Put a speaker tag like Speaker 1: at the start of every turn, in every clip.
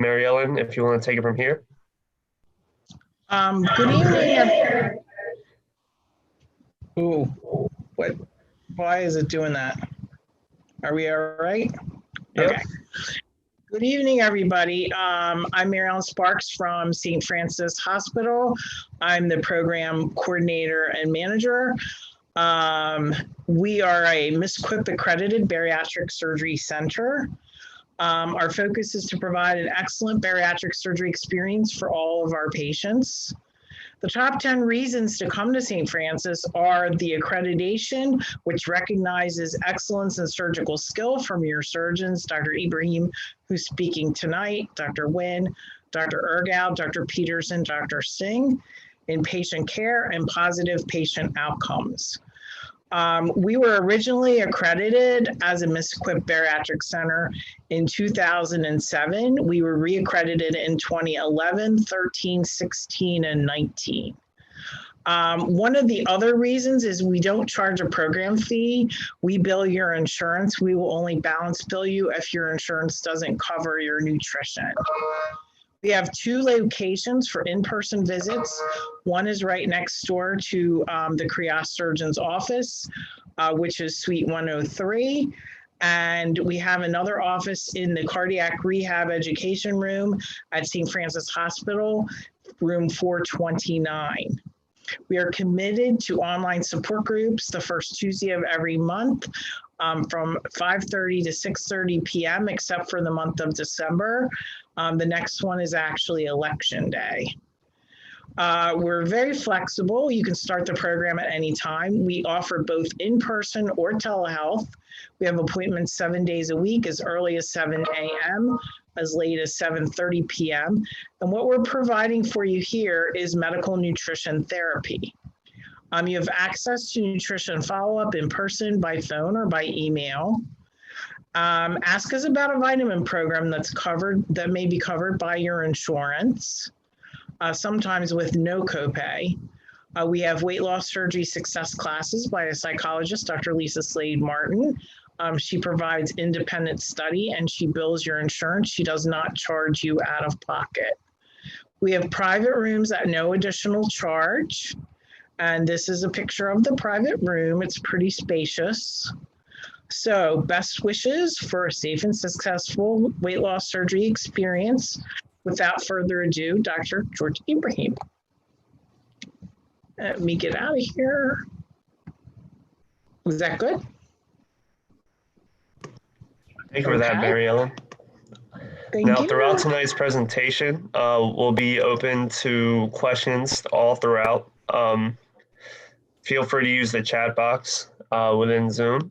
Speaker 1: Mary Ellen, if you want to take it from here.
Speaker 2: Good evening. Ooh, what? Why is it doing that? Are we all right?
Speaker 1: Yep.
Speaker 2: Okay. Good evening, everybody. I'm Mary Ellen Sparks from St. Francis Hospital. I'm the program coordinator and manager. We are a MSQIP accredited bariatric surgery center. Our focus is to provide an excellent bariatric surgery experience for all of our patients. The top 10 reasons to come to St. Francis are the accreditation, which recognizes excellence in surgical skill from your surgeons, Dr. Ibrahim, who's speaking tonight, Dr. Nguyen, Dr. Irgau, Dr. Peterson, Dr. Singh, in patient care and positive patient outcomes. We were originally accredited as a MSQIP Bariatric Center in 2007. We were reaccredited in 2011, 13, 16, and 19. One of the other reasons is we don't charge a program fee. We bill your insurance. We will only balance bill you if your insurance doesn't cover your nutrition. We have 2 locations for in-person visits. One is right next door to the CHRIAS surgeon's office, which is Suite 103. And we have another office in the cardiac rehab education room at St. Francis Hospital, room 429. We are committed to online support groups the first Tuesday of every month from 5:30 to 6:30 p.m., except for the month of December. The next one is actually election day. We're very flexible. You can start the program at any time. We offer both in-person or telehealth. We have appointments 7 days a week, as early as 7 a.m., as late as 7:30 p.m. And what we're providing for you here is medical nutrition therapy. You have access to nutrition follow-up in person, by phone, or by email. Ask us about a vitamin program that may be covered by your insurance, sometimes with no copay. We have weight loss surgery success classes by a psychologist, Dr. Lisa Slade Martin. She provides independent study and she bills your insurance. She does not charge you out of pocket. We have private rooms at no additional charge. And this is a picture of the private room. It's pretty spacious. So best wishes for a safe and successful weight loss surgery experience. Without further ado, Dr. George Ibrahim. Let me get out of here. Was that good?
Speaker 1: Thank you for that, Mary Ellen.
Speaker 2: Thank you.
Speaker 1: Throughout tonight's presentation, we'll be open to questions all throughout. Feel free to use the chat box within Zoom.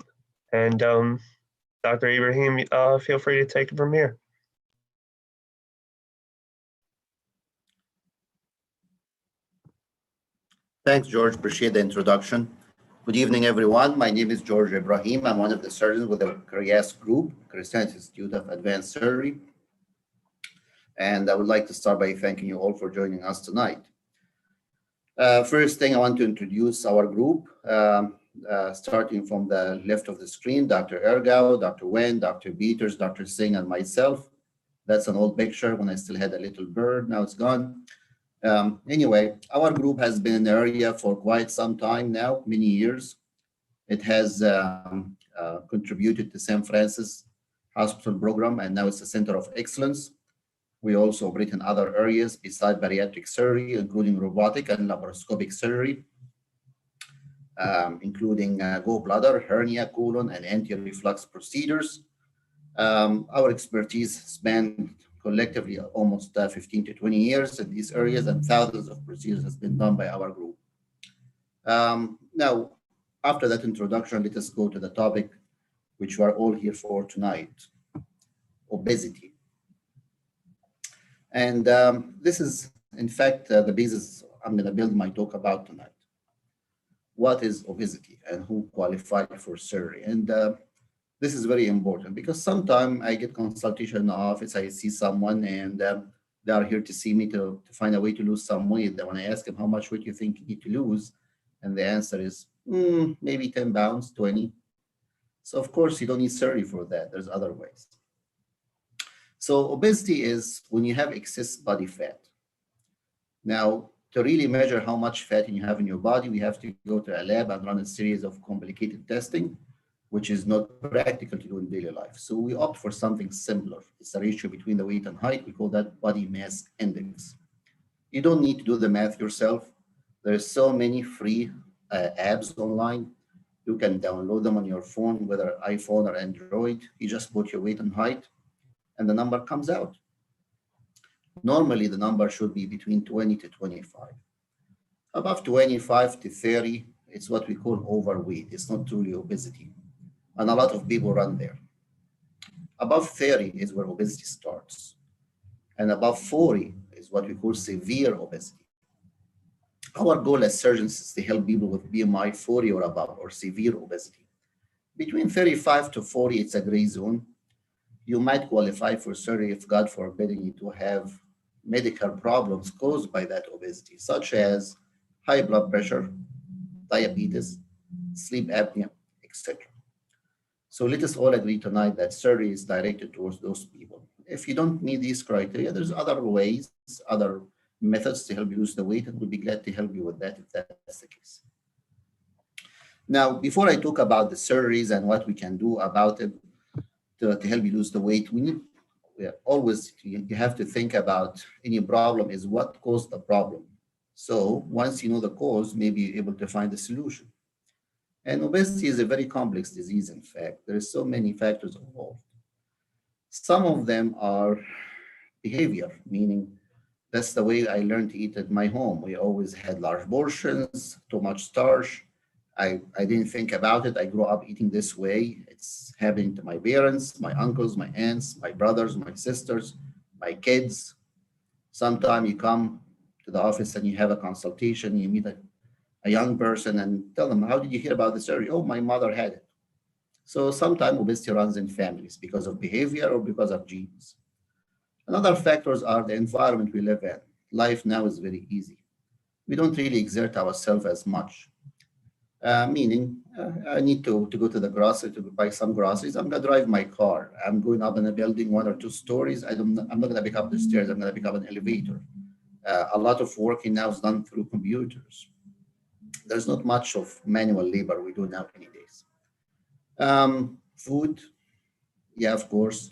Speaker 1: And Dr. Ibrahim, feel free to take it from here.
Speaker 3: Thanks, George. Appreciate the introduction. Good evening, everyone. My name is George Ibrahim. I'm one of the surgeons with the CHRIAS group, Christiana Institute of Advanced Surgery. And I would like to start by thanking you all for joining us tonight. First thing, I want to introduce our group. Starting from the left of the screen, Dr. Irgau, Dr. Nguyen, Dr. Peters, Dr. Singh, and myself. That's an old picture when I still had a little bird. Now it's gone. Anyway, our group has been in the area for quite some time now, many years. It has contributed to St. Francis Hospital program, and now it's a center of excellence. We also operate in other areas besides bariatric surgery, including robotic and laparoscopic surgery. Including gallbladder, hernia, colon, and anti-reflux procedures. Our expertise spanned collectively almost 15 to 20 years in these areas, and thousands of procedures has been done by our group. Now, after that introduction, let us go to the topic which we are all here for tonight, obesity. And this is, in fact, the basis I'm going to build my talk about tonight. What is obesity and who qualifies for surgery? And this is very important because sometimes I get consultation in the office, I see someone and they are here to see me to find a way to lose some weight. Then when I ask them, how much weight do you think you need to lose? And the answer is maybe 10 pounds, 20. So of course you don't need surgery for that. There's other ways. So obesity is when you have excess body fat. Now, to really measure how much fat you have in your body, we have to go to a lab and run a series of complicated testing, which is not practical to do in daily life. So we opt for something simpler. It's a ratio between the weight and height. We call that body mass index. You don't need to do the math yourself. There's so many free apps online. You can download them on your phone, whether iPhone or Android. You just put your weight and height, and the number comes out. Normally, the number should be between 20 to 25. Above 25 to 30, it's what we call overweight. It's not truly obesity. And a lot of people run there. Above 30 is where obesity starts. And above 40 is what we call severe obesity. Our goal as surgeons is to help people with BMI 40 or above, or severe obesity. Between 35 to 40, it's a gray zone. You might qualify for surgery if, God forbid, you to have medical problems caused by that obesity, such as high blood pressure, diabetes, sleep apnea, etc. So let us all agree tonight that surgery is directed towards those people. If you don't meet these criteria, there's other ways, other methods to help you lose the weight, and we'll be glad to help you with that if that's the case. Now, before I talk about the surgeries and what we can do about it to help you lose the weight, you have to think about any problem is what caused the problem. So once you know the cause, maybe you're able to find the solution. And obesity is a very complex disease, in fact. There are so many factors involved. Some of them are behavior, meaning that's the way I learned to eat at my home. We always had large portions, too much starch. I didn't think about it. I grew up eating this way. It's happening to my parents, my uncles, my aunts, my brothers, my sisters, my kids. Sometime you come to the office and you have a consultation, you meet a young person and tell them, how did you hear about the surgery? Oh, my mother had it. So sometimes obesity runs in families because of behavior or because of genes. Another factors are the environment we live in. Life now is very easy. We don't really exert ourselves as much. Meaning, I need to go to the grocery to buy some groceries. I'm going to drive my car. I'm going up in a building 1 or 2 stories. I'm not going to pick up the stairs. I'm going to pick up an elevator. A lot of working now is done through computers. There's not much of manual labor we do nowadays. Food, yeah, of course.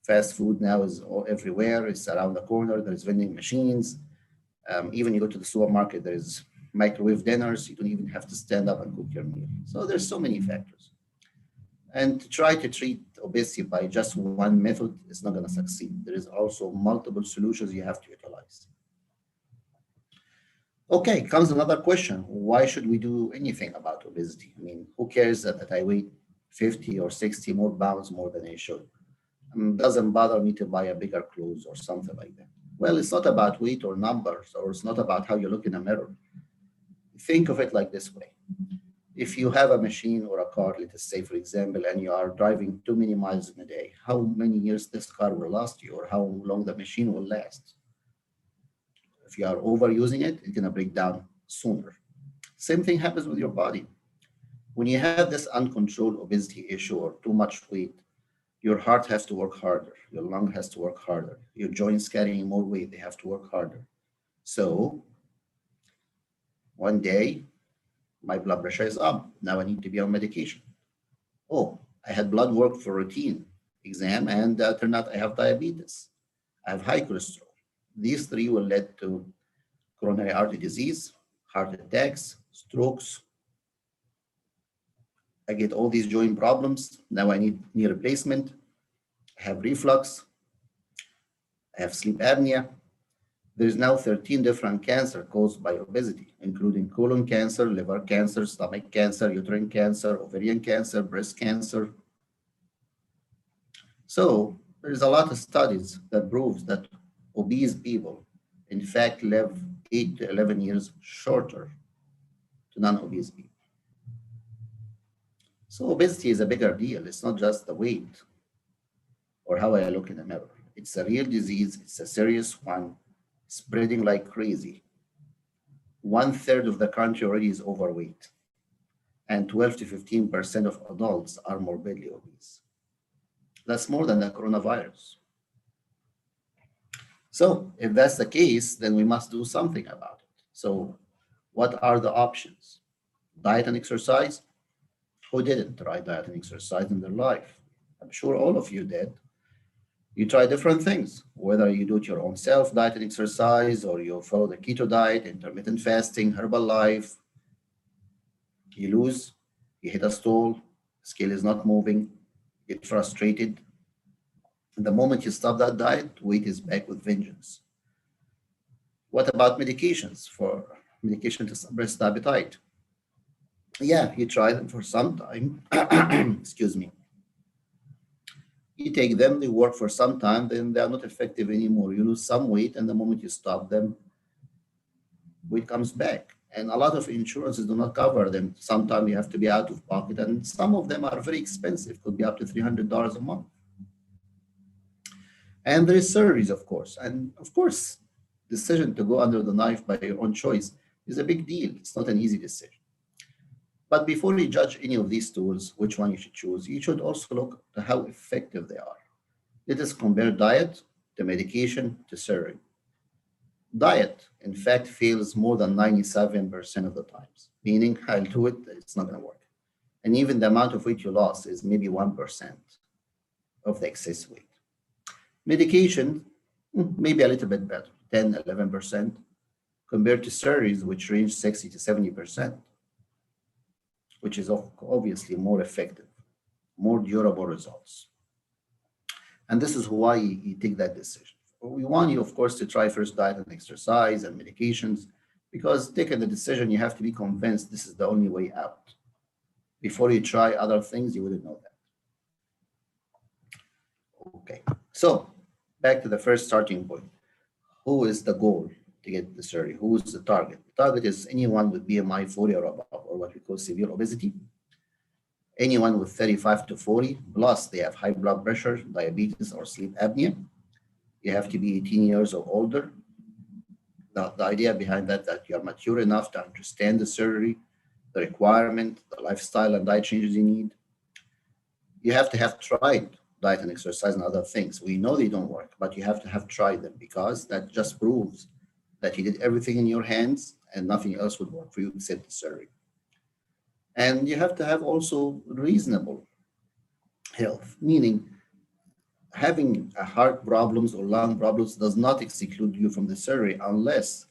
Speaker 3: Fast food now is everywhere. It's around the corner. There's vending machines. Even you go to the supermarket, there's microwave dinners. You don't even have to stand up and cook your meal. So there's so many factors. And to try to treat obesity by just one method is not going to succeed. There is also multiple solutions you have to utilize. Okay, comes another question. Why should we do anything about obesity? I mean, who cares that I weigh 50 or 60 more pounds more than I should? Doesn't bother me to buy a bigger clothes or something like that. Well, it's not about weight or numbers, or it's not about how you look in a mirror. Think of it like this way. If you have a machine or a car, let us say, for example, and you are driving too many miles in a day, how many years this car will last you, or how long the machine will last? If you are overusing it, it's going to break down sooner. Same thing happens with your body. When you have this uncontrolled obesity issue or too much weight, your heart has to work harder. Your lung has to work harder. Your joints carrying more weight, they have to work harder. So one day, my blood pressure is up. Now I need to be on medication. Oh, I had blood work for routine exam, and turned out I have diabetes. I have high cholesterol. These 3 will lead to coronary artery disease, heart attacks, strokes. I get all these joint problems. Now I need knee replacement. I have reflux. I have sleep apnea. There's now 13 different cancers caused by obesity, including colon cancer, liver cancer, stomach cancer, uterine cancer, ovarian cancer, breast cancer. So there's a lot of studies that proves that obese people, in fact, live 8 to 11 years shorter to non-obese people. So obesity is a bigger deal. It's not just the weight or how I look in the mirror. It's a real disease. It's a serious one, spreading like crazy. 1/3 of the country already is overweight, and 12 to 15% of adults are morbidly obese. That's more than the coronavirus. So if that's the case, then we must do something about it. So what are the options? Diet and exercise? Who didn't try diet and exercise in their life? I'm sure all of you did. You try different things, whether you do it your own self, diet and exercise, or you follow the keto diet, intermittent fasting, herbal life. You lose, you hit a stall, scale is not moving, get frustrated. And the moment you stop that diet, weight is back with vengeance. What about medications? For medication to suppress the appetite? Yeah, you try them for some time. Excuse me. You take them, they work for some time, then they are not effective anymore. You lose some weight, and the moment you stop them, weight comes back. And a lot of insurances do not cover them. Sometimes you have to be out of pocket, and some of them are very expensive, could be up to $300 a month. And there is surgeries, of course. And of course, decision to go under the knife by your own choice is a big deal. It's not an easy decision. But before you judge any of these tools, which one you should choose, you should also look at how effective they are. Let us compare diet to medication to surgery. Diet, in fact, fails more than 97% of the times, meaning I'll do it, it's not going to work. And even the amount of weight you lost is maybe 1% of the excess weight. Medication, maybe a little bit better, 10, 11%, compared to surgeries, which range 60 to 70%. Which is obviously more effective, more durable results. And this is why you take that decision. We want you, of course, to try first diet and exercise and medications, because taking the decision, you have to be convinced this is the only way out. Before you try other things, you wouldn't know that. Okay, so back to the first starting point. Who is the goal to get the surgery? Who is the target? The target is anyone with BMI 40 or above, or what we call severe obesity. Anyone with 35 to 40, plus they have high blood pressure, diabetes, or sleep apnea. You have to be 18 years or older. The idea behind that you are mature enough to understand the surgery, the requirement, the lifestyle and diet changes you need. You have to have tried diet and exercise and other things. We know they don't work, but you have to have tried them, because that just proves that you did everything in your hands and nothing else would work for you except the surgery. And you have to have also reasonable health, meaning having heart problems or lung problems does not exclude you from the surgery unless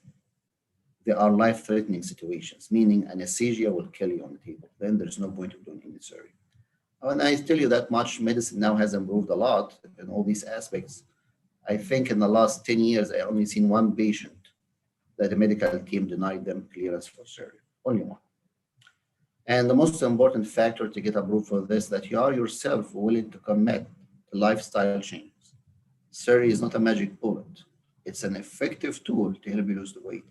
Speaker 3: there are life-threatening situations, meaning anesthesia will kill you on the table. Then there's no point of doing any surgery. And I tell you that much, medicine now has improved a lot in all these aspects. I think in the last 10 years, I only seen one patient that the medical team denied them clearance for surgery, only one. And the most important factor to get approved for this, that you are yourself willing to commit to lifestyle changes. Surgery is not a magic bullet. It's an effective tool to help you lose the weight,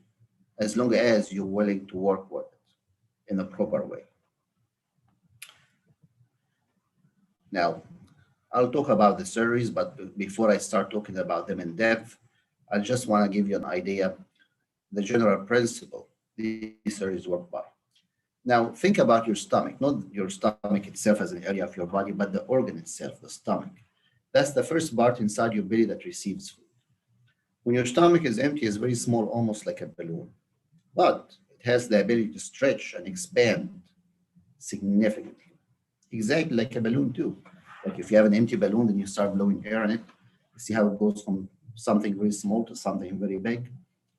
Speaker 3: as long as you're willing to work with it in a proper way. Now, I'll talk about the surgeries, but before I start talking about them in depth, I just want to give you an idea, the general principle these surgeries work by. Now, think about your stomach, not your stomach itself as an area of your body, but the organ itself, the stomach. That's the first part inside your belly that receives food. When your stomach is empty, it's very small, almost like a balloon, but it has the ability to stretch and expand significantly, exactly like a balloon too. Like if you have an empty balloon, then you start blowing air in it, you see how it goes from something very small to something very big.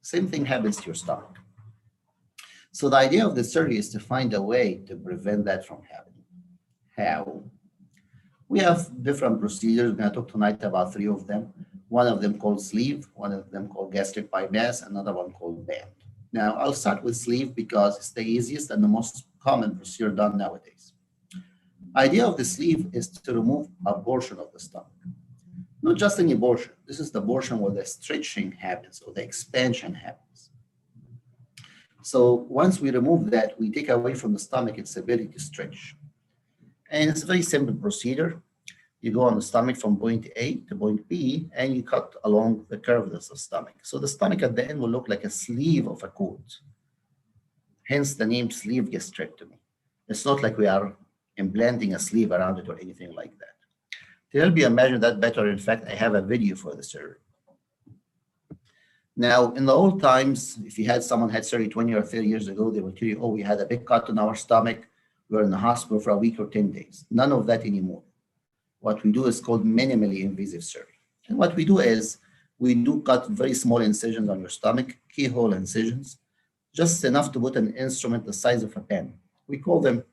Speaker 3: Same thing happens to your stomach. So the idea of the surgery is to find a way to prevent that from happening. How? We have different procedures. We're going to talk tonight about 3 of them. One of them called sleeve, one of them called gastric bypass, another one called band. Now, I'll start with sleeve because it's the easiest and the most common procedure done nowadays. Idea of the sleeve is to remove a portion of the stomach. Not just any portion. This is the portion where the stretching happens or the expansion happens. So once we remove that, we take away from the stomach its ability to stretch. And it's a very simple procedure. You go on the stomach from point A to point B, and you cut along the curvature of the stomach. So the stomach at the end will look like a sleeve of a coat. Hence the name sleeve gastrectomy. It's not like we are implanting a sleeve around it or anything like that. To help you imagine that better, in fact, I have a video for the surgery. Now, in the old times, if you had someone had surgery 20 or 30 years ago, they would tell you, oh, we had a big cut in our stomach. We were in the hospital for a week or 10 days. None of that anymore. What we do is called minimally invasive surgery. And what we do is we do cut very small incisions on your stomach, keyhole incisions, just enough to put an instrument the size of a pen. We call them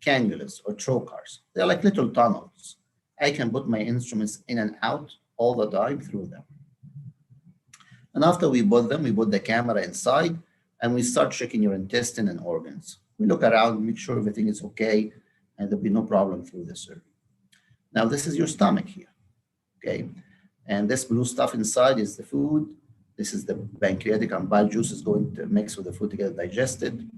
Speaker 3: cannulas or trocars. They're like little tunnels. I can put my instruments in and out all the time through them. And after we put them, we put the camera inside and we start checking your intestine and organs. We look around, make sure everything is okay, and there'll be no problem through the surgery. Now, this is your stomach here, okay? And this blue stuff inside is the food. This is the pancreatic and bile juices going to mix with the food to get digested.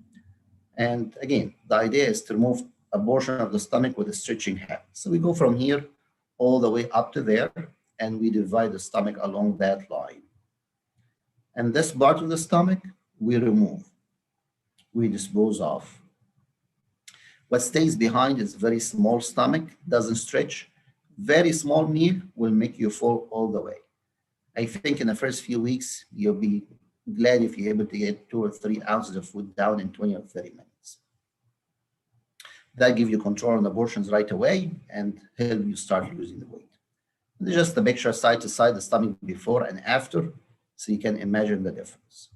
Speaker 3: And again, the idea is to remove a portion of the stomach with a stretching head. So we go from here all the way up to there, and we divide the stomach along that line. And this part of the stomach, we remove, we dispose of. What stays behind is very small stomach, doesn't stretch. Very small meal will make you full all the way. I think in the first few weeks, you'll be glad if you're able to get 2 or 3 ounces of food down in 20 or 30 minutes. That gives you control on the portions right away and help you start losing the weight. This is just the picture side to side, the stomach before and after, so you can imagine the difference.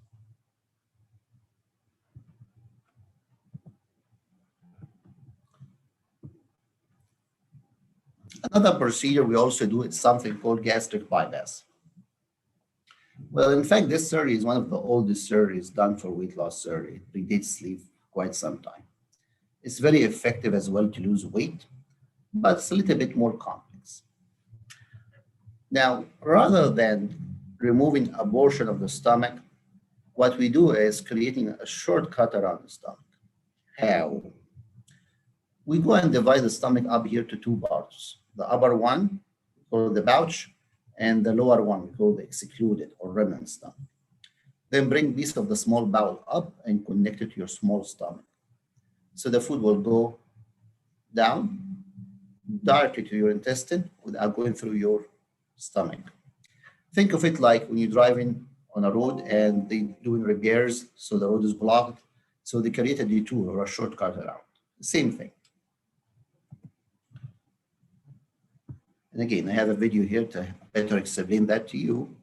Speaker 3: Another procedure we also do is something called gastric bypass. Well, in fact, this surgery is one of the oldest surgeries done for weight loss surgery. It predates sleep quite some time. It's very effective as well to lose weight, but it's a little bit more complex. Now, rather than removing a portion of the stomach, what we do is creating a shortcut around the stomach. How? We go and divide the stomach up here to 2 parts. The upper one, we call the pouch, and the lower one, we call the excluded or remnant stomach. Then bring a piece of the small bowel up and connect it to your small stomach. So the food will go down directly to your intestine without going through your stomach. Think of it like when you're driving on a road and they're doing repairs, so the road is blocked. So they create a detour or a shortcut around. Same thing. And again, I have a video here to better explain that to you.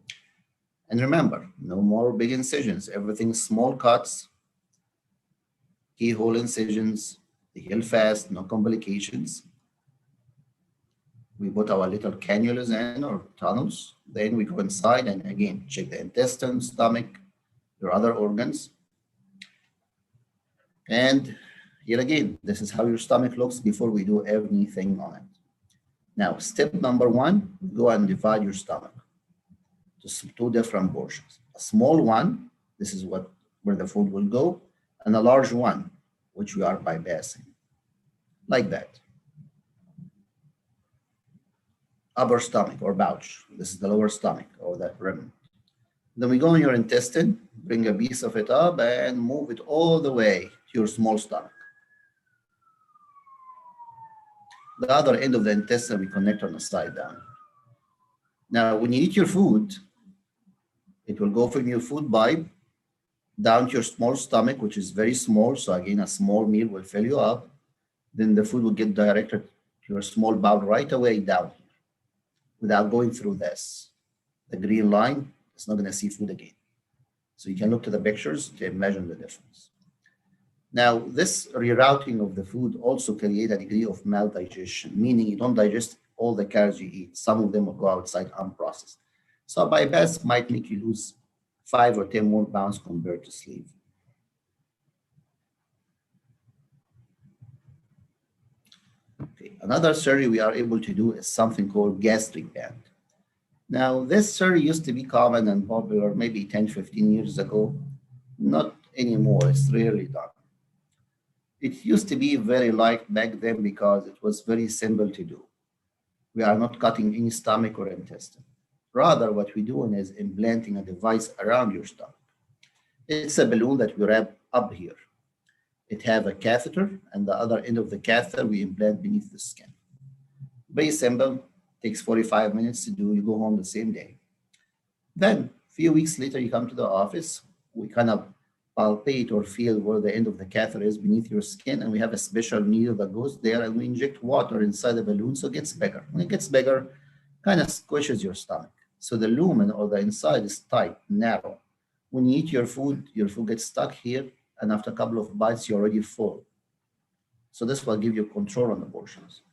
Speaker 3: And remember, no more big incisions, everything small cuts, keyhole incisions, they heal fast, no complications. We put our little cannulas in or tunnels, then we go inside and again, check the intestine, stomach, your other organs. And here again, this is how your stomach looks before we do anything on it. Now, step number 1, go and divide your stomach to 2 different portions. A small one, this is where the food will go, and a large one, which we are bypassing, like that. Upper stomach or pouch, this is the lower stomach or that remnant. Then we go in your intestine, bring a piece of it up and move it all the way to your small stomach. The other end of the intestine we connect on the side down. Now, when you eat your food, it will go from your food pipe down to your small stomach, which is very small. So again, a small meal will fill you up. Then the food will get directed to your small bowel right away down here without going through this. The green line is not going to see food again. So you can look to the pictures to imagine the difference. Now, this rerouting of the food also creates a degree of maldigestion, meaning you don't digest all the calories you eat. Some of them will go outside unprocessed. So a bypass might make you lose 5 or 10 more pounds compared to sleep. Okay. Another surgery we are able to do is something called Gastric Band. Now, this surgery used to be common and popular maybe 10, 15 years ago. Not anymore, it's rarely done. It used to be very liked back then because it was very simple to do. We are not cutting any stomach or intestine. Rather, what we're doing is implanting a device around your stomach. It's a balloon that we wrap up here. It has a catheter, and the other end of the catheter we implant beneath the skin. Very simple, takes 45 minutes to do, you go home the same day. Then, a few weeks later, you come to the office, we kind of palpate or feel where the end of the catheter is beneath your skin, and we have a special needle that goes there, and we inject water inside the balloon so it gets bigger. When it gets bigger, kind of squishes your stomach. So the lumen or the inside is tight, narrow. When you eat your food gets stuck here, and after a couple of bites, you're already full. So this will give you control on the portions.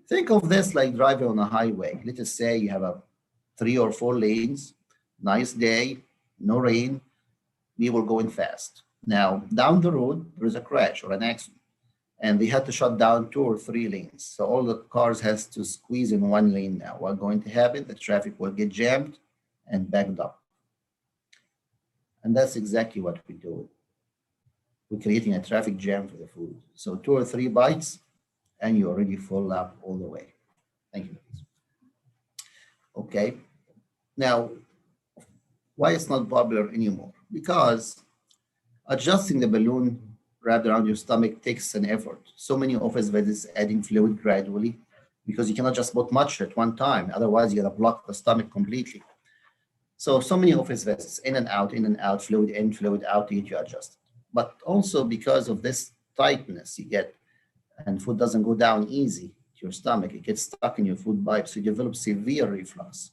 Speaker 3: Think of this like driving on a highway. Let us say you have 3 or 4 lanes, nice day, no rain, we were going fast. Now, down the road, there is a crash or an accident, and they had to shut down 2 or 3 lanes. So all the cars has to squeeze in 1 lane now. What's going to happen? The traffic will get jammed and backed up. And that's exactly what we do. We're creating a traffic jam for the food. So 2 or 3 bites, and you're already full up all the way. Thank you. Okay. Now, why it's not popular anymore? Because adjusting the balloon wrapped around your stomach takes an effort. So many office visits adding fluid gradually, because you cannot just put much at one time. Otherwise, you're gonna block the stomach completely. So many office visits, in and out, fluid in, fluid out, to get you adjusted. But also because of this tightness you get, and food doesn't go down easy to your stomach, it gets stuck in your food pipe, so you develop severe reflux.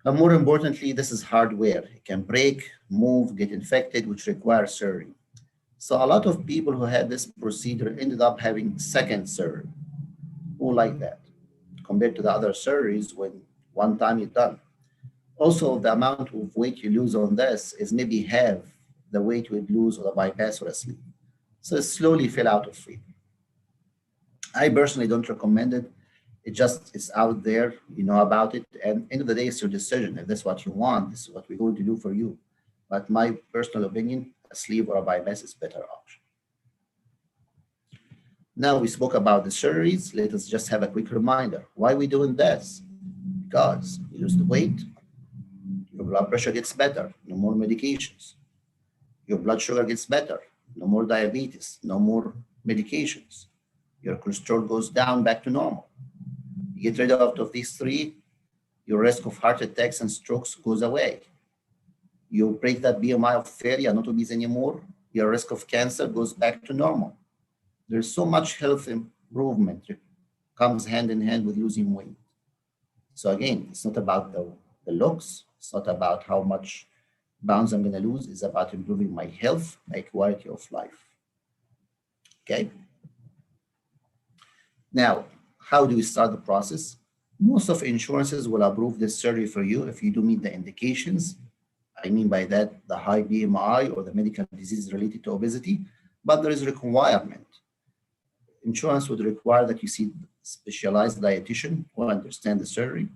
Speaker 3: And more importantly, this is hardware. It can break, move, get infected, which requires surgery. So a lot of people who had this procedure ended up having second surgery. Who like that? Compared to the other surgeries, when one time you're done. Also, the amount of weight you lose on this is maybe half the weight you would lose on a bypass or a sleeve. So it slowly fell out of favor. I personally don't recommend it. It's out there, you know about it, and end of the day, it's your decision. If that's what you want, this is what we're going to do for you. But my personal opinion, a sleeve or a bypass is a better option. Now we spoke about the surgeries. Let us just have a quick reminder. Why are we doing this? Because you lose the weight, your blood pressure gets better, no more medications. Your blood sugar gets better, no more diabetes, no more medications. Your cholesterol goes down back to normal. You get rid of these 3, your risk of heart attacks and strokes goes away. You break that BMI of 30, you're not obese anymore, your risk of cancer goes back to normal. There's so much health improvement that comes hand in hand with losing weight. So again, it's not about the looks, it's not about how much pounds I'm gonna lose, it's about improving my health, my quality of life. Okay? Now, how do we start the process? Most of insurances will approve this surgery for you if you do meet the indications. I mean by that, the high BMI or the medical disease related to obesity, but there is a requirement. Insurance would require that you see specialized dietitian who understand the surgery,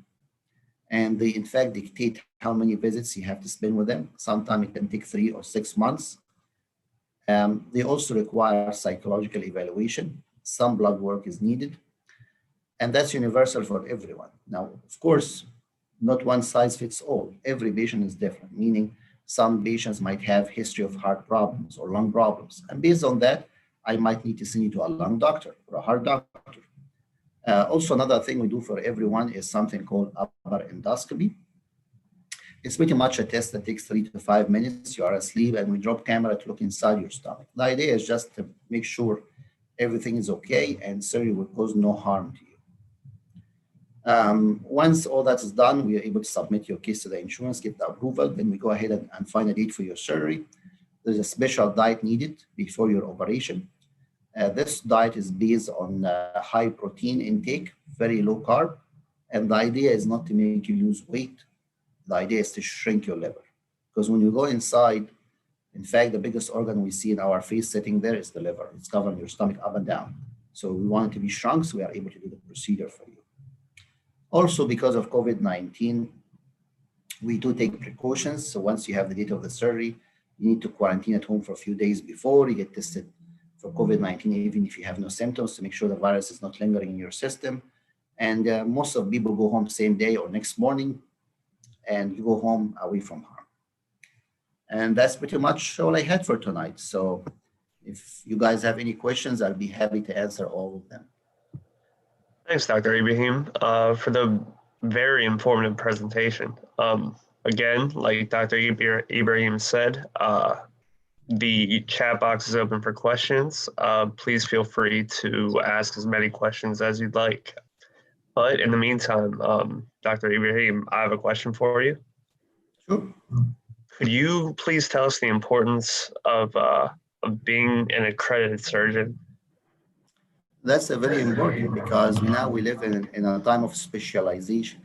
Speaker 3: and they in fact dictate how many visits you have to spend with them. Sometimes it can take 3 or 6 months. They also require psychological evaluation. Some blood work is needed, and that's universal for everyone. Now, of course, not one size fits all. Every patient is different, meaning some patients might have history of heart problems or lung problems. And based on that, I might need to send you to a lung doctor or a heart doctor. Also, another thing we do for everyone is something called upper endoscopy. It's pretty much a test that takes 3 to 5 minutes. You are asleep and we drop camera to look inside your stomach. The idea is just to make sure everything is okay and surgery will cause no harm to you. Once all that is done, we are able to submit your case to the insurance, get the approval, then we go ahead and find a date for your surgery. There's a special diet needed before your operation. This diet is based on high protein intake, very low carb, and the idea is not to make you lose weight. The idea is to shrink your liver. Because when you go inside, in fact, the biggest organ we see in our face sitting there is the liver. It's covering your stomach up and down. So we want it to be shrunk, so we are able to do the procedure for you. Also, because of COVID-19, we do take precautions. So once you have the date of the surgery, you need to quarantine at home for a few days before you get tested for COVID-19, even if you have no symptoms, to make sure the virus is not lingering in your system. And most of people go home same day or next morning, and you go home away from harm. And that's pretty much all I had for tonight. So if you guys have any questions, I'll be happy to answer all of them.
Speaker 1: Thanks, Dr. Ibrahim, for the very informative presentation. Again, like Dr. Ibrahim said, the chat box is open for questions. Please feel free to ask as many questions as you'd like. But in the meantime, Dr. Ibrahim, I have a question for you.
Speaker 3: Sure.
Speaker 1: Could you please tell us the importance of being an accredited surgeon?
Speaker 3: That's a very important because now we live in a time of specialization.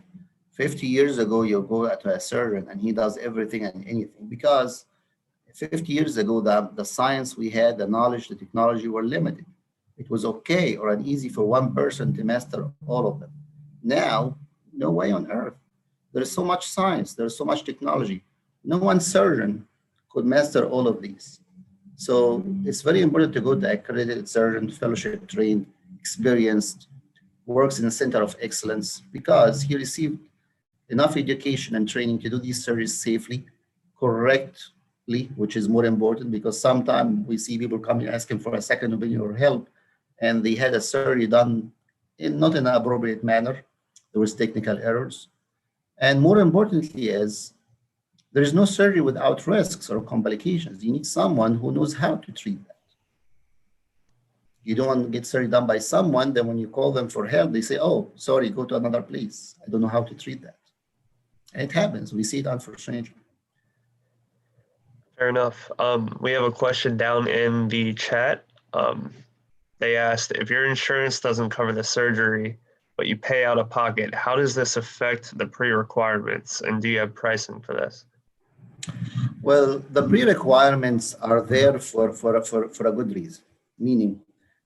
Speaker 3: 50 years ago, you go to a surgeon and he does everything and anything because 50 years ago, the science we had, the knowledge, the technology were limited. It was okay or easy for one person to master all of them. Now, no way on earth. There's so much science, there's so much technology. No one surgeon could master all of these. So it's very important to go to accredited surgeon, fellowship trained, experienced, works in a center of excellence because he received enough education and training to do these surgeries safely, correctly, which is more important because sometimes we see people coming asking for a second opinion or help, and they had a surgery done not in an appropriate manner. There was technical errors. And more importantly is, there is no surgery without risks or complications. You need someone who knows how to treat that. You don't want to get surgery done by someone, then when you call them for help, they say, oh, sorry, go to another place. I don't know how to treat that. And it happens. We see it unfortunately.
Speaker 1: Fair enough. We have a question down in the chat. They asked, if your insurance doesn't cover the surgery, but you pay out of pocket, how does this affect the pre-requirements? And do you have pricing for this?
Speaker 3: Well, the pre-requirements are there for a good reason, meaning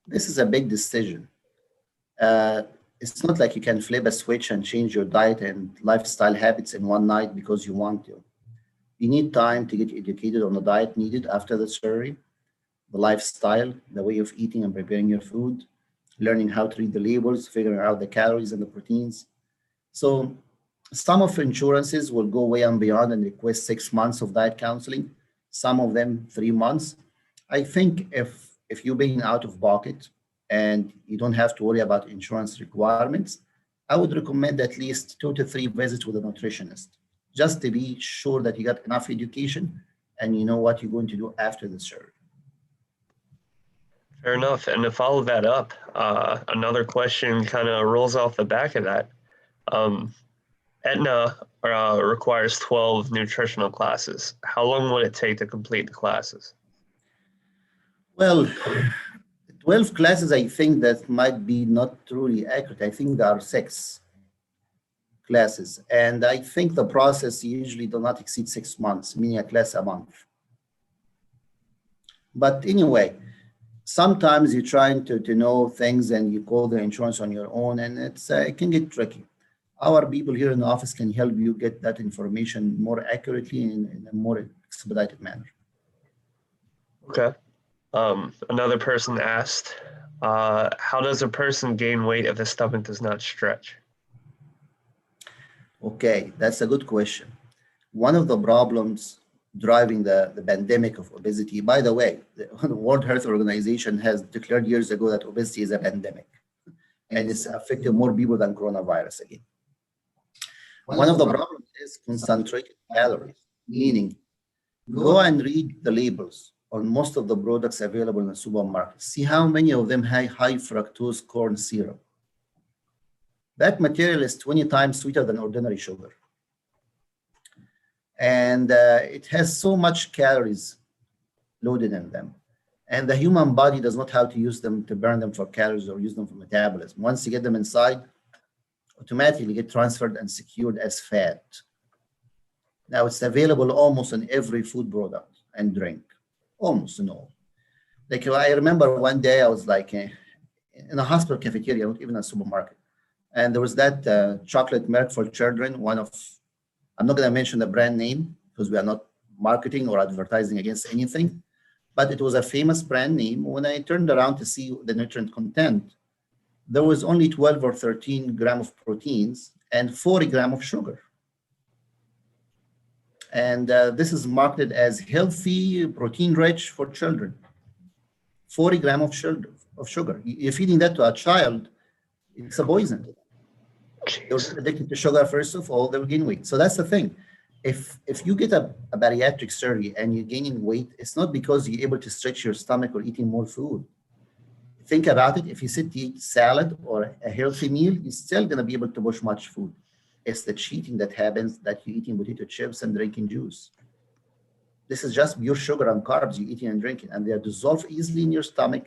Speaker 3: this is a big decision. It's not like you can flip a switch and change your diet and lifestyle habits in one night because you want to. You need time to get educated on the diet needed after the surgery, the lifestyle, the way of eating and preparing your food, learning how to read the labels, figuring out the calories and the proteins. So some of insurances will go way and beyond and request 6 months of diet counseling, some of them 3 months. I think if you're being out of pocket and you don't have to worry about insurance requirements, I would recommend at least 2 to 3 visits with a nutritionist, just to be sure that you got enough education and you know what you're going to do after the surgery.
Speaker 1: Fair enough. And to follow that up, another question kind of rolls off the back of that. Aetna requires 12 nutritional classes. How long would it take to complete the classes?
Speaker 3: Well, 12 classes, I think that might be not truly accurate. I think there are 6 classes. And I think the process usually does not exceed 6 months, meaning a class a month. But anyway, sometimes you're trying to know things and you call the insurance on your own, and it can get tricky. Our people here in the office can help you get that information more accurately in a more expedited manner.
Speaker 1: Okay. Another person asked, how does a person gain weight if the stomach does not stretch?
Speaker 3: Okay, that's a good question. One of the problems driving the pandemic of obesity, by the way, the World Health Organization has declared years ago that obesity is a pandemic, and it's affecting more people than coronavirus again. One of the problems is concentric calories, meaning go and read the labels on most of the products available in the supermarket. See how many of them have high fructose corn syrup. That material is 20 times sweeter than ordinary sugar. And it has so much calories loaded in them. And the human body does not have to use them to burn them for calories or use them for metabolism. Once you get them inside, automatically get transferred and secured as fat. Now it's available almost in every food product and drink, almost in all. Like I remember one day I was like in a hospital cafeteria, not even a supermarket. And there was that chocolate milk for children, I'm not going to mention the brand name because we are not marketing or advertising against anything, but it was a famous brand name. When I turned around to see the nutrient content, there was only 12 or 13 grams of proteins and 40 grams of sugar. And this is marketed as healthy, protein-rich for children. 40 grams of sugar. You're feeding that to a child, it's a poison. They're addicted to sugar, first of all, they'll gain weight. So that's the thing. if you get a bariatric surgery and you're gaining weight, it's not because you're able to stretch your stomach or eating more food. Think about it. If you sit to eat salad or a healthy meal, you're still going to be able to push much food. It's the cheating that happens, that you're eating potato chips and drinking juice. This is just pure sugar and carbs you're eating and drinking, and they dissolve easily in your stomach,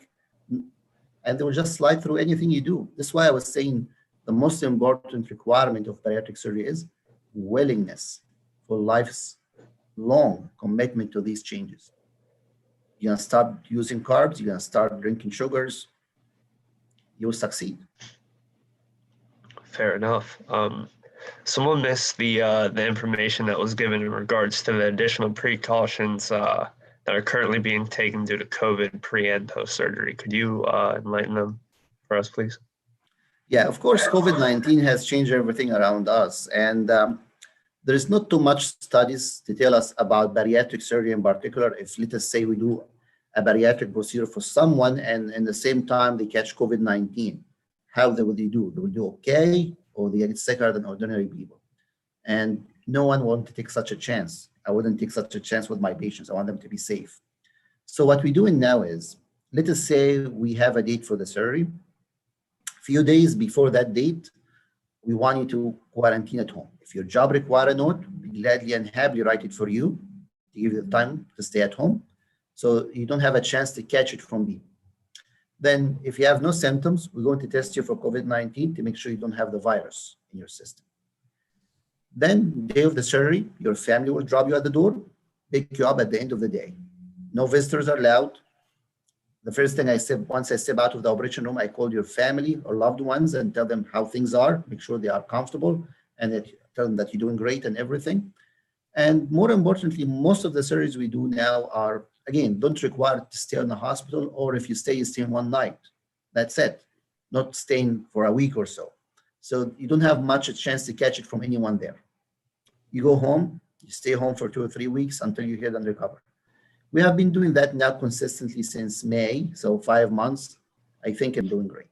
Speaker 3: and they will just slide through anything you do. That's why I was saying the most important requirement of bariatric surgery is willingness for life's long commitment to these changes. You're gonna start using carbs, you're gonna start drinking sugars, you'll succeed.
Speaker 1: Fair enough. Someone missed the information that was given in regards to the additional precautions that are currently being taken due to COVID pre and post surgery. Could you enlighten them for us, please?
Speaker 3: Yeah, of course, COVID-19 has changed everything around us, and there is not too much studies to tell us about bariatric surgery in particular. If, let us say, we do a bariatric procedure for someone and in the same time they catch COVID-19, how will they do? They will do okay, or they get sicker than ordinary people? And no one wants to take such a chance. I wouldn't take such a chance with my patients. I want them to be safe. So what we're doing now is, let us say we have a date for the surgery. A few days before that date, we want you to quarantine at home. If your job requires a note, we gladly and happily write it for you to give you the time to stay at home, so you don't have a chance to catch it from me. Then if you have no symptoms, we're going to test you for COVID-19 to make sure you don't have the virus in your system. Then, day of the surgery, your family will drop you at the door, pick you up at the end of the day. No visitors are allowed. The first thing I said, once I step out of the operation room, I call your family or loved ones and tell them how things are, make sure they are comfortable, and tell them that you're doing great and everything. And more importantly, most of the surgeries we do now are, again, don't require to stay in the hospital, or if you stay, you stay one night. That's it, not staying for a week or so. So you don't have much a chance to catch it from anyone there. You go home, you stay home for 2 or 3 weeks until you heal and recover. We have been doing that now consistently since May, so 5 months. I think I'm doing great.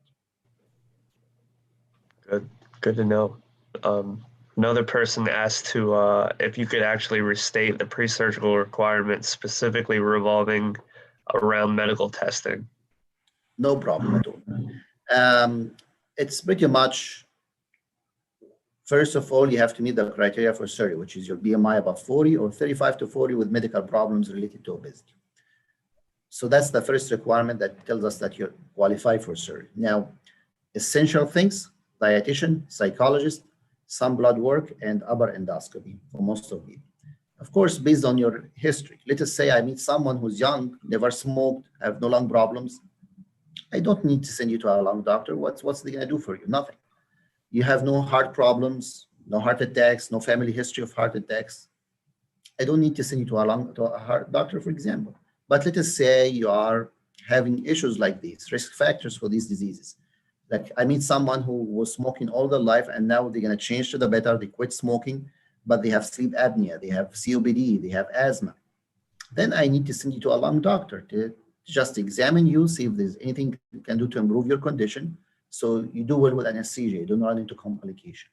Speaker 1: Good to know. Another person asked if you could actually restate the pre-surgical requirements specifically revolving around medical testing.
Speaker 3: No problem at all. It's pretty much, first of all, you have to meet the criteria for surgery, which is your BMI above 40 or 35 to 40 with medical problems related to obesity. So that's the first requirement that tells us that you're qualified for surgery. Now, essential things, dietitian, psychologist, some blood work, and upper endoscopy for most of you. Of course, based on your history. Let us say I meet someone who's young, never smoked, have no lung problems. I don't need to send you to a lung doctor. What's they gonna do for you? Nothing. You have no heart problems, no heart attacks, no family history of heart attacks. I don't need to send you to a heart doctor, for example. But let us say you are having issues like these, risk factors for these diseases. Like I meet someone who was smoking all their life and now they're gonna change to the better, they quit smoking, but they have sleep apnea, they have COPD, they have asthma. Then I need to send you to a lung doctor to just examine you, see if there's anything you can do to improve your condition, so you do well with anesthesia, you don't run into complication,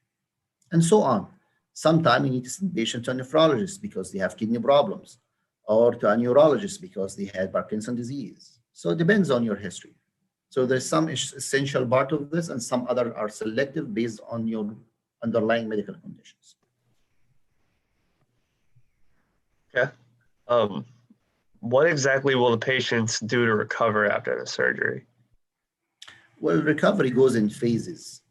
Speaker 3: and so on. Sometimes you need to send patients to a nephrologist because they have kidney problems, or to a neurologist because they had Parkinson's disease. So it depends on your history. So there's some essential part of this, and some other are selective based on your underlying medical conditions.
Speaker 1: Okay. What exactly will the patients do to recover after the surgery?
Speaker 3: Well, recovery goes in phases.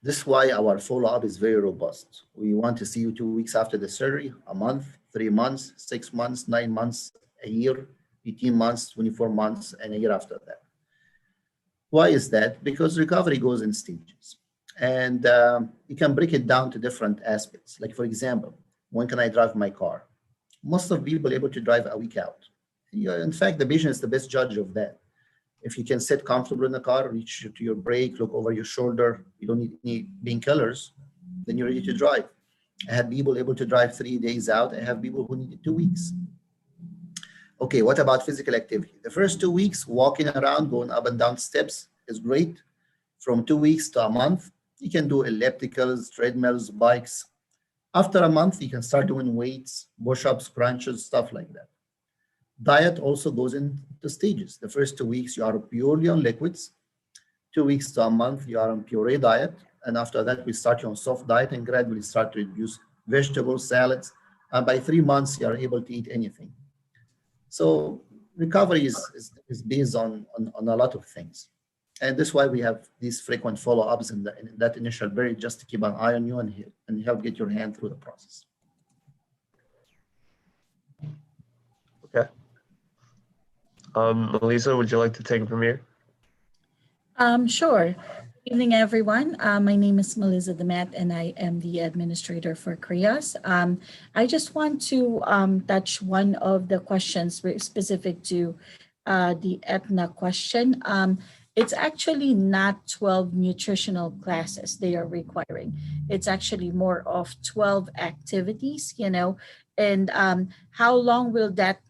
Speaker 3: This is why our follow-up is very robust. We want to see you 2 weeks after the surgery, a month, 3 months, 6 months, 9 months, a year, 18 months, 24 months, and a year after that. Why is that? Because recovery goes in stages. And you can break it down to different aspects. Like, for example, when can I drive my car? Most of people are able to drive a week out. In fact, the patient is the best judge of that. If you can sit comfortable in the car, reach to your brake, look over your shoulder, you don't need any painkillers, then you're ready to drive. I have people able to drive 3 days out. I have people who needed 2 weeks. Okay, what about physical activity? The first 2 weeks, walking around, going up and down steps is great. From 2 weeks to a month, you can do ellipticals, treadmills, bikes. After a month, you can start doing weights, push-ups, crunches, stuff like that. Diet also goes into stages. The first 2 weeks, you are purely on liquids. 2 weeks to a month, you are on puree diet. And after that, we start you on soft diet and gradually start to reduce vegetables, salads. And by 3 months, you are able to eat anything. So recovery is based on a lot of things. And that's why we have these frequent follow-ups in that initial period, just to keep an eye on you and help get your hand through the process.
Speaker 1: Okay. Melissa, would you like to take it from here?
Speaker 4: Sure. Good evening, everyone. My name is Melissa Demet, and I am the administrator for CHRIAS. I just want to touch one of the questions specific to the Aetna question. It's actually not 12 nutritional classes they are requiring. It's actually more of 12 activities, and how long will that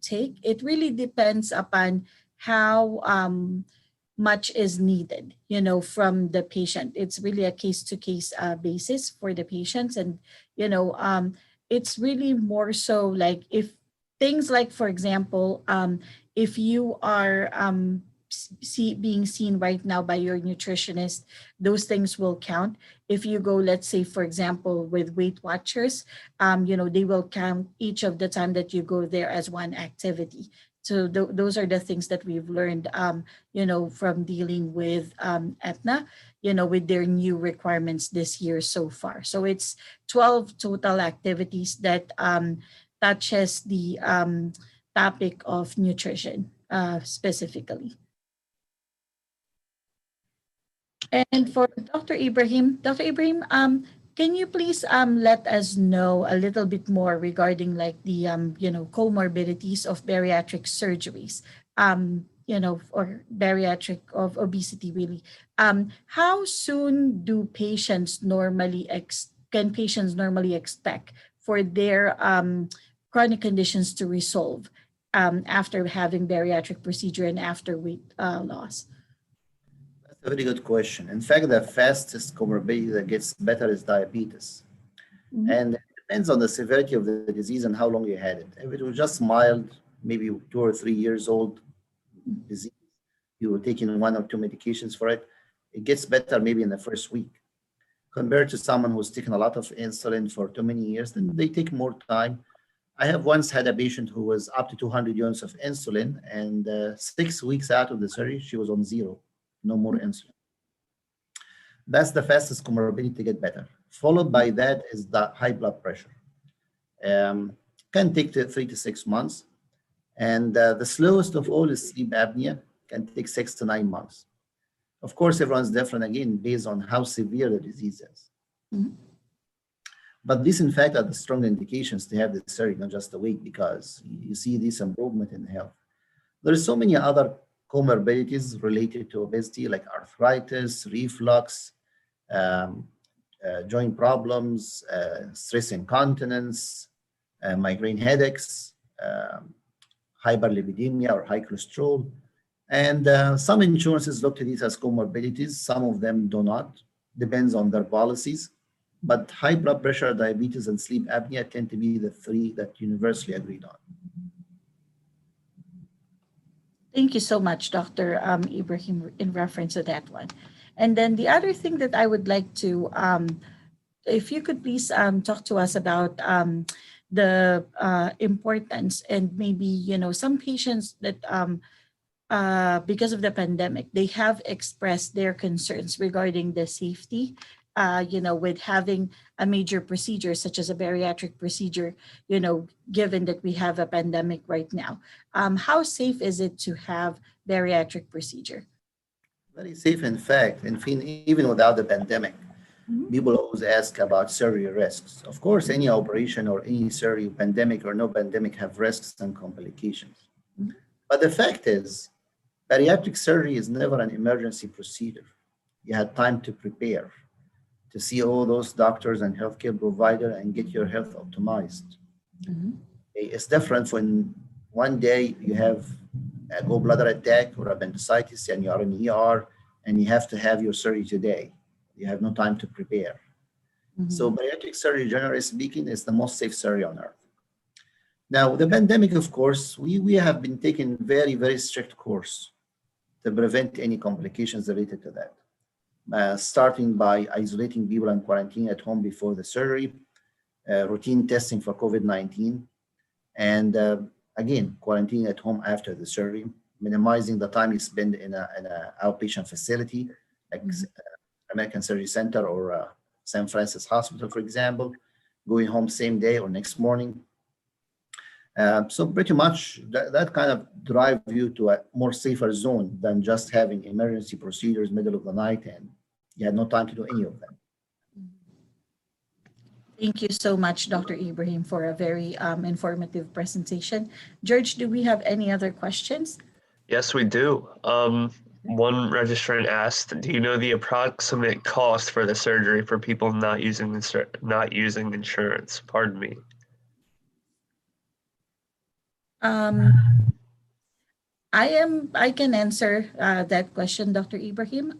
Speaker 4: take? It really depends upon how much is needed, from the patient. It's really a case-to-case basis for the patients. And, it's really more so like if things like, for example, if you are being seen right now by your nutritionist, those things will count. If you go, let's say, for example, with Weight Watchers, they will count each of the time that you go there as one activity. So those are the things that we've learned, from dealing with Aetna, with their new requirements this year so far. So it's 12 total activities that touches the topic of nutrition specifically. And for Dr. Ibrahim, can you please let us know a little bit more regarding like the comorbidities of bariatric surgeries, or bariatric of obesity really? How soon do patients normally can patients normally expect for their chronic conditions to resolve after having bariatric procedure and after weight loss?
Speaker 3: A very good question. In fact, the fastest comorbidity that gets better is diabetes. Mm-hmm. And it depends on the severity of the disease and how long you had it. If it was just mild, maybe 2 or 3 years old disease, you were taking 1 or 2 medications for it, it gets better maybe in the first week. Compared to someone who's taken a lot of insulin for too many years, then they take more time. I have once had a patient who was up to 200 units of insulin, and 6 weeks out of the surgery, she was on 0. No more insulin. That's the fastest comorbidity to get better. Followed by that is the high blood pressure. Can take 3 to 6 months. And the slowest of all is sleep apnea, can take 6 to 9 months. Of course, everyone's different again, based on how severe the disease is. Mm-hmm. But these, in fact, are the strong indications to have the surgery, not just the weight, because you see this improvement in health. There are so many other comorbidities related to obesity, like arthritis, reflux, joint problems, stress incontinence, migraine headaches, hyperlipidemia or high cholesterol. And some insurances look at these as comorbidities. Some of them do not. Depends on their policies. But high blood pressure, diabetes, and sleep apnea tend to be the 3 that universally agreed on.
Speaker 4: Thank you so much, Dr. Ibrahim, in reference to that one. And then the other thing that I would like to, if you could please talk to us about the importance and maybe, some patients that because of the pandemic, they have expressed their concerns regarding the safety, with having a major procedure such as a bariatric procedure, given that we have a pandemic right now. How safe is it to have bariatric procedure?
Speaker 3: Very safe, in fact. Even without the pandemic, mm-hmm. People always ask about surgery risks. Of course, any operation or any surgery, pandemic or no pandemic, have risks and complications. Mm-hmm. But the fact is, bariatric surgery is never an emergency procedure. You had time to prepare, to see all those doctors and healthcare provider and get your health optimized. Mm-hmm. It's different when one day you have a gallbladder attack or appendicitis and you are in ER and you have to have your surgery today. You have no time to prepare. So bariatric surgery, generally speaking, is the most safe surgery on earth. Now, the pandemic, of course, we have been taking very, very strict course to prevent any complications related to that. Starting by isolating people and quarantine at home before the surgery, routine testing for COVID-19, and again, quarantine at home after the surgery, minimizing the time you spend in an outpatient facility, like American Surgery Center or San Francis Hospital, for example, going home same day or next morning. So pretty much that kind of drive you to a more safer zone than just having emergency procedures middle of the night and you had no time to do any of them.
Speaker 4: Thank you so much, Dr. Ibrahim, for a very informative presentation. George, do we have any other questions?
Speaker 1: Yes, we do. One registrant asked, do you know the approximate cost for the surgery for people not using insurance? Pardon me.
Speaker 4: I can answer that question, Dr. Ibrahim.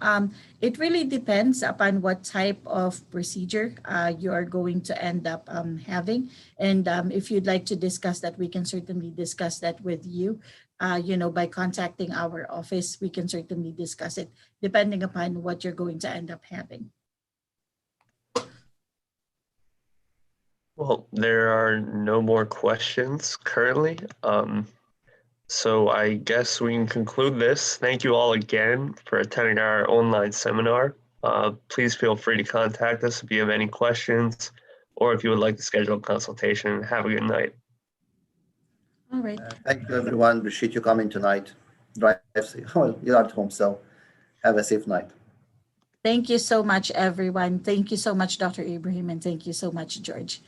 Speaker 4: It really depends upon what type of procedure you are going to end up having. And if you'd like to discuss that, we can certainly discuss that with you. By contacting our office, we can certainly discuss it depending upon what you're going to end up having.
Speaker 1: Well, there are no more questions currently. So I guess we can conclude this. Thank you all again for attending our online seminar. Please feel free to contact us if you have any questions or if you would like to schedule a consultation. Have a good night.
Speaker 4: All right.
Speaker 3: Thank you, everyone. Appreciate you coming tonight. Drive safe. Well, you're at home, so have a safe night.
Speaker 4: Thank you so much, everyone. Thank you so much, Dr. Ibrahim, and thank you so much, George.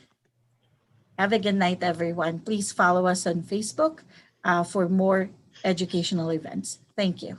Speaker 4: Have a good night, everyone. Please follow us on Facebook for more educational events. Thank you.